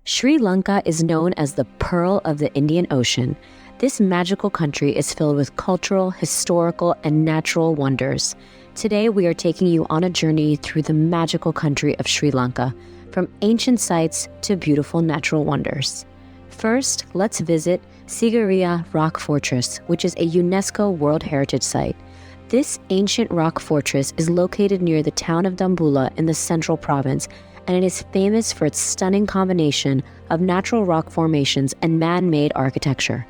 Sri Lanka is known as the Pearl of the Indian Ocean. This magical country is filled with cultural, historical, and natural wonders. Today, we are taking you on a journey through the magical country of Sri Lanka, from ancient sites to beautiful natural wonders. First, let's visit Sigiriya Rock Fortress, which is a UNESCO World Heritage Site. This ancient rock fortress is located near the town of Dambulla in the central province, and it is famous for its stunning combination of natural rock formations and man-made architecture.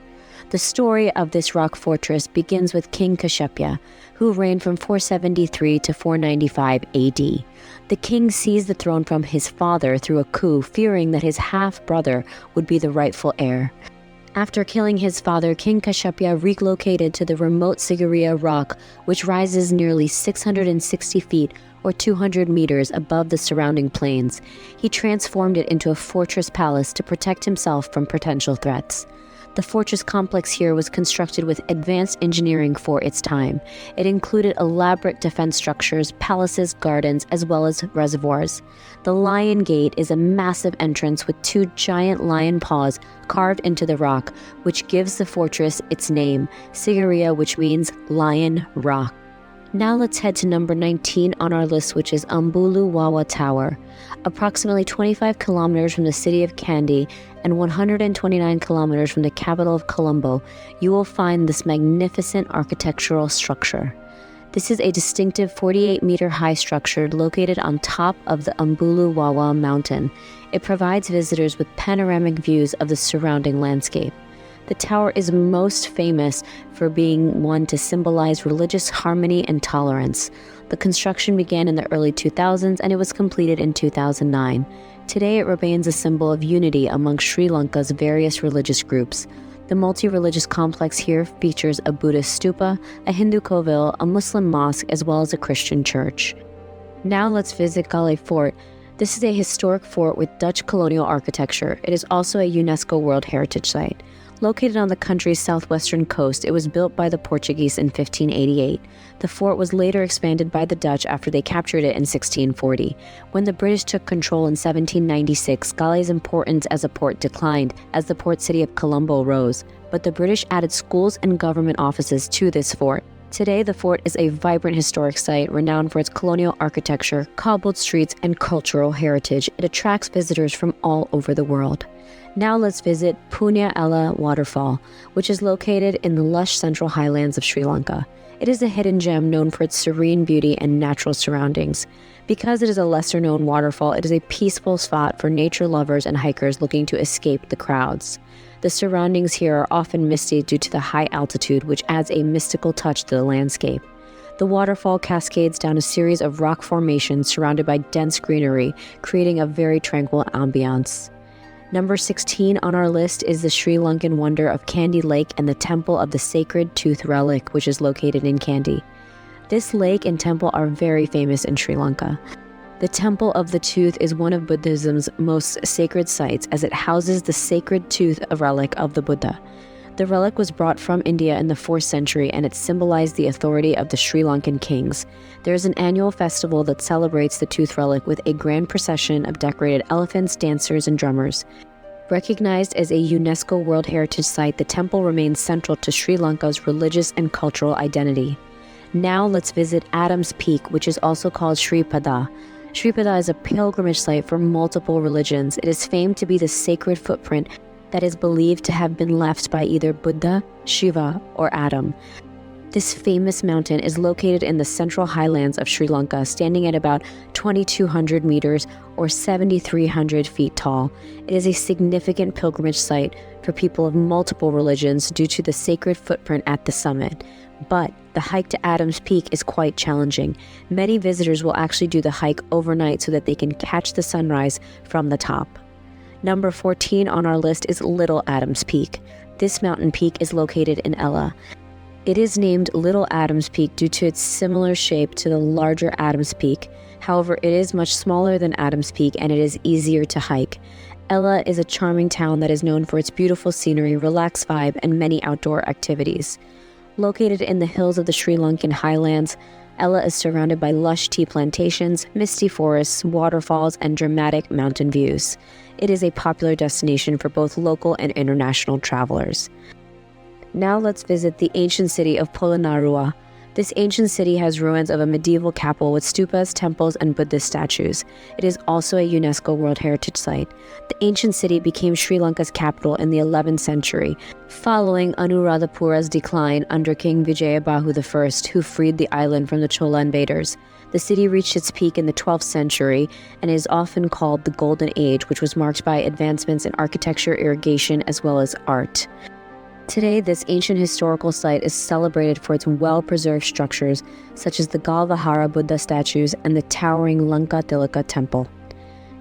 The story of this rock fortress begins with King Kashapya, who reigned from 473 to 495 AD. The king seized the throne from his father through a coup, fearing that his half-brother would be the rightful heir. After killing his father, King Kashapya relocated to the remote Sigiriya rock, which rises nearly 660 feet or 200 meters above the surrounding plains. He transformed it into a fortress palace to protect himself from potential threats. The fortress complex here was constructed with advanced engineering for its time. It included elaborate defense structures, palaces, gardens, as well as reservoirs. The Lion Gate is a massive entrance with two giant lion paws carved into the rock, which gives the fortress its name, Sigiriya, which means Lion Rock. Now let's head to number 19 on our list, which is Ambuluwawa Tower. Approximately 25 kilometers from the city of Kandy and 129 kilometers from the capital of Colombo, you will find this magnificent architectural structure. This is a distinctive 48-meter high structure located on top of the Ambuluwawa mountain. It provides visitors with panoramic views of the surrounding landscape. The tower is most famous for being one to symbolize religious harmony and tolerance. The construction began in the early 2000s and it was completed in 2009. Today it remains a symbol of unity among Sri Lanka's various religious groups. The multi-religious complex here features a Buddhist stupa, a Hindu kovil, a Muslim mosque, as well as a Christian church. Now let's visit Galle Fort. This is a historic fort with Dutch colonial architecture. It is also a UNESCO World Heritage Site. Located on the country's southwestern coast, it was built by the Portuguese in 1588. The fort was later expanded by the Dutch after they captured it in 1640. When the British took control in 1796, Galle's importance as a port declined as the port city of Colombo rose, but the British added schools and government offices to this fort. Today, the fort is a vibrant historic site renowned for its colonial architecture, cobbled streets, and cultural heritage. It attracts visitors from all over the world. Now let's visit Punya Waterfall, which is located in the lush central highlands of Sri Lanka. It is a hidden gem known for its serene beauty and natural surroundings. Because it is a lesser-known waterfall, it is a peaceful spot for nature lovers and hikers looking to escape the crowds. The surroundings here are often misty due to the high altitude, which adds a mystical touch to the landscape. The waterfall cascades down a series of rock formations surrounded by dense greenery, creating a very tranquil ambiance. Number 16 on our list is the Sri Lankan wonder of Kandy Lake and the Temple of the Sacred Tooth Relic, which is located in Kandy. This lake and temple are very famous in Sri Lanka. The Temple of the Tooth is one of Buddhism's most sacred sites as it houses the sacred tooth relic of the Buddha. The relic was brought from India in the 4th century and it symbolized the authority of the Sri Lankan kings. There is an annual festival that celebrates the tooth relic with a grand procession of decorated elephants, dancers, and drummers. Recognized as a UNESCO World Heritage Site, the temple remains central to Sri Lanka's religious and cultural identity. Now let's visit Adam's Peak, which is also called Sri Pada. Sri Pada is a pilgrimage site for multiple religions. It is famed to be the sacred footprint that is believed to have been left by either Buddha, Shiva, or Adam. This famous mountain is located in the central highlands of Sri Lanka, standing at about 2,200 meters or 7,300 feet tall. It is a significant pilgrimage site for people of multiple religions due to the sacred footprint at the summit. But the hike to Adam's Peak is quite challenging. Many visitors will actually do the hike overnight so that they can catch the sunrise from the top. Number 14 on our list is Little Adams Peak. This mountain peak is located in Ella. It is named Little Adams Peak due to its similar shape to the larger Adams Peak. However, it is much smaller than Adams Peak and it is easier to hike. Ella is a charming town that is known for its beautiful scenery, relaxed vibe, and many outdoor activities. Located in the hills of the Sri Lankan highlands, Ella is surrounded by lush tea plantations, misty forests, waterfalls, and dramatic mountain views. It is a popular destination for both local and international travelers. Now let's visit the ancient city of Polonnaruwa. This ancient city has ruins of a medieval capital with stupas, temples, and Buddhist statues. It is also a UNESCO World Heritage Site. The ancient city became Sri Lanka's capital in the 11th century, following Anuradhapura's decline under King Vijayabahu I, who freed the island from the Chola invaders. The city reached its peak in the 12th century and is often called the Golden Age, which was marked by advancements in architecture, irrigation, as well as art. Today, this ancient historical site is celebrated for its well-preserved structures, such as the Galvahara Buddha statues and the towering Lanka Tilaka temple.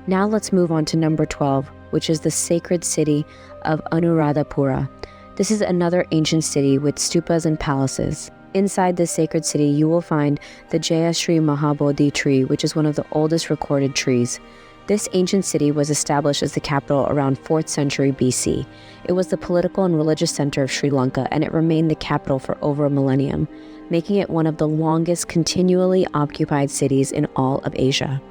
Now let's move on to number 12, which is the sacred city of Anuradhapura. This is another ancient city with stupas and palaces. Inside this sacred city, you will find the Jayashree Mahabodhi tree, which is one of the oldest recorded trees. This ancient city was established as the capital around 4th century BC. It was the political and religious center of Sri Lanka, and it remained the capital for over a millennium, making it one of the longest continually occupied cities in all of Asia.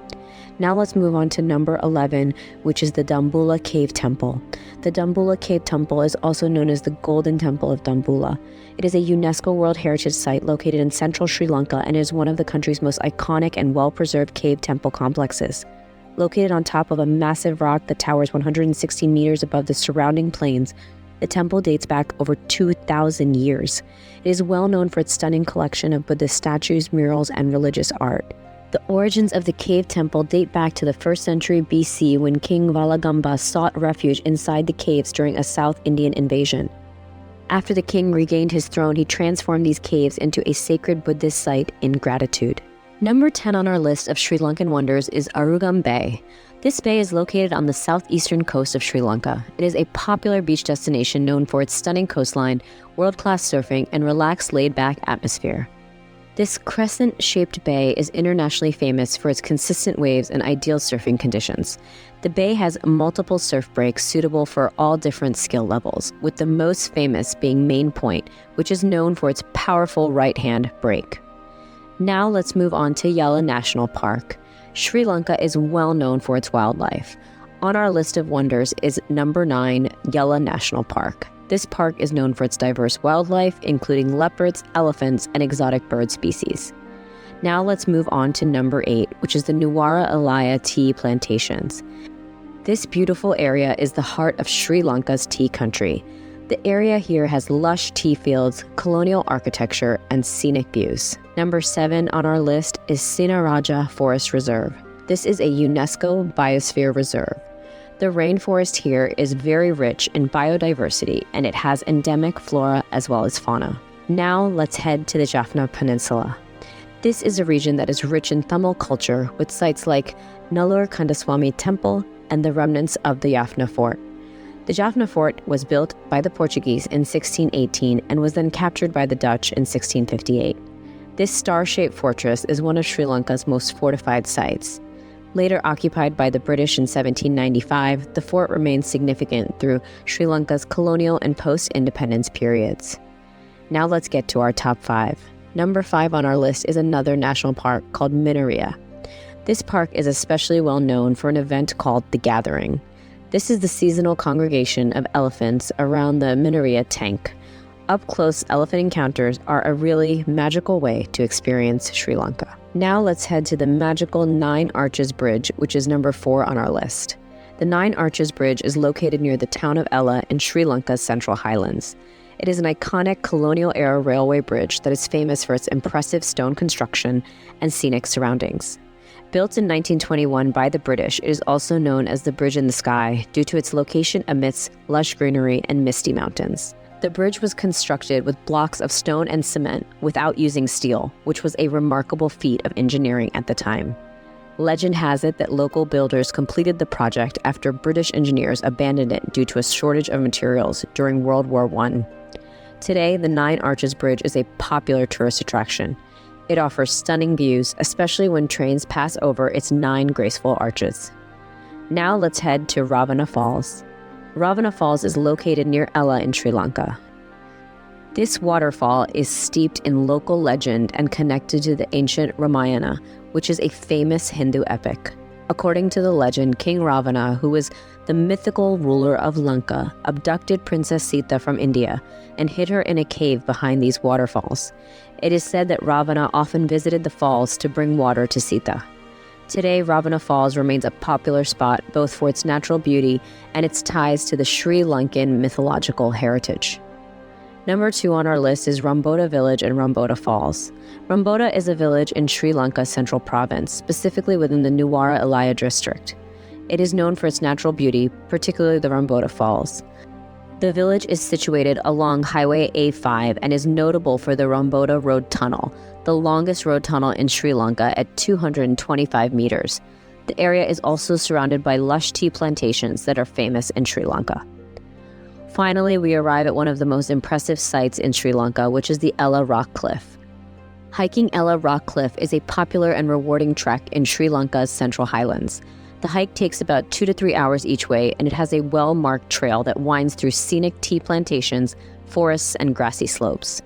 Now let's move on to number 11, which is the Dambulla Cave Temple. The Dambulla Cave Temple is also known as the Golden Temple of Dambulla. It is a UNESCO World Heritage Site located in central Sri Lanka and is one of the country's most iconic and well-preserved cave temple complexes. Located on top of a massive rock that towers 116 meters above the surrounding plains, the temple dates back over 2,000 years. It is well known for its stunning collection of Buddhist statues, murals, and religious art. The origins of the cave temple date back to the 1st century BC when King Valagamba sought refuge inside the caves during a South Indian invasion. After the king regained his throne, he transformed these caves into a sacred Buddhist site in gratitude. Number 10 on our list of Sri Lankan wonders is Arugam Bay. This bay is located on the southeastern coast of Sri Lanka. It is a popular beach destination known for its stunning coastline, world-class surfing, and relaxed, laid-back atmosphere. This crescent-shaped bay is internationally famous for its consistent waves and ideal surfing conditions. The bay has multiple surf breaks suitable for all different skill levels, with the most famous being Main Point, which is known for its powerful right-hand break. Now let's move on to Yella National Park. Sri Lanka is well known for its wildlife. On our list of wonders is number 9, Yella National Park. This park is known for its diverse wildlife, including leopards, elephants, and exotic bird species. Now let's move on to number 8, which is the Nuwara Elaya tea plantations. This beautiful area is the heart of Sri Lanka's tea country. The area here has lush tea fields, colonial architecture, and scenic views. Number 7 on our list is Sinaraja Forest Reserve. This is a UNESCO Biosphere Reserve. The rainforest here is very rich in biodiversity, and it has endemic flora as well as fauna. Now let's head to the Jaffna Peninsula. This is a region that is rich in Tamil culture, with sites like Nallur Kandaswamy Temple and the remnants of the Jaffna Fort. The Jaffna Fort was built by the Portuguese in 1618 and was then captured by the Dutch in 1658. This star-shaped fortress is one of Sri Lanka's most fortified sites. Later occupied by the British in 1795, the fort remained significant through Sri Lanka's colonial and post-independence periods. Now let's get to our top 5. Number 5 on our list is another national park called Minneriya. This park is especially well known for an event called The Gathering. This is the seasonal congregation of elephants around the Minneriya tank. Up-close elephant encounters are a really magical way to experience Sri Lanka. Now let's head to the magical 9 Arches Bridge, which is number 4 on our list. The 9 Arches Bridge is located near the town of Ella in Sri Lanka's Central Highlands. It is an iconic colonial-era railway bridge that is famous for its impressive stone construction and scenic surroundings. Built in 1921 by the British, it is also known as the Bridge in the Sky due to its location amidst lush greenery and misty mountains. The bridge was constructed with blocks of stone and cement without using steel, which was a remarkable feat of engineering at the time. Legend has it that local builders completed the project after British engineers abandoned it due to a shortage of materials during World War I. Today, the 9 Arches Bridge is a popular tourist attraction. It offers stunning views, especially when trains pass over its 9 graceful arches. Now let's head to Ravana Falls. Ravana Falls is located near Ella in Sri Lanka. This waterfall is steeped in local legend and connected to the ancient Ramayana, which is a famous Hindu epic. According to the legend, King Ravana, who was the mythical ruler of Lanka, abducted Princess Sita from India and hid her in a cave behind these waterfalls. It is said that Ravana often visited the falls to bring water to Sita. Today, Ravana Falls remains a popular spot both for its natural beauty and its ties to the Sri Lankan mythological heritage. Number 2 on our list is Ramboda Village and Ramboda Falls. Ramboda is a village in Sri Lanka's central province, specifically within the Nuwara Eliya district. It is known for its natural beauty, particularly the Ramboda Falls. The village is situated along Highway A5 and is notable for the Ramboda Road Tunnel, the longest road tunnel in Sri Lanka at 225 meters. The area is also surrounded by lush tea plantations that are famous in Sri Lanka. Finally, we arrive at one of the most impressive sites in Sri Lanka, which is the Ella Rock Cliff. Hiking Ella Rock Cliff is a popular and rewarding trek in Sri Lanka's Central Highlands. The hike takes about 2 to 3 hours each way, and it has a well-marked trail that winds through scenic tea plantations, forests, and grassy slopes.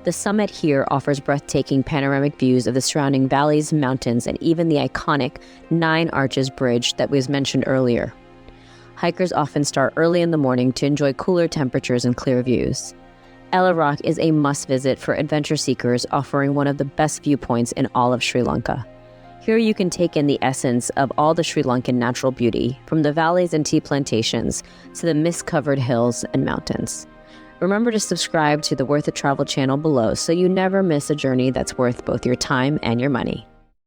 The summit here offers breathtaking panoramic views of the surrounding valleys, mountains, and even the iconic 9 Arches Bridge that was mentioned earlier. Hikers often start early in the morning to enjoy cooler temperatures and clear views. Ella Rock is a must-visit for adventure seekers, offering one of the best viewpoints in all of Sri Lanka. Here you can take in the essence of all the Sri Lankan natural beauty, from the valleys and tea plantations to the mist-covered hills and mountains. Remember to subscribe to the Worth a Travel channel below so you never miss a journey that's worth both your time and your money.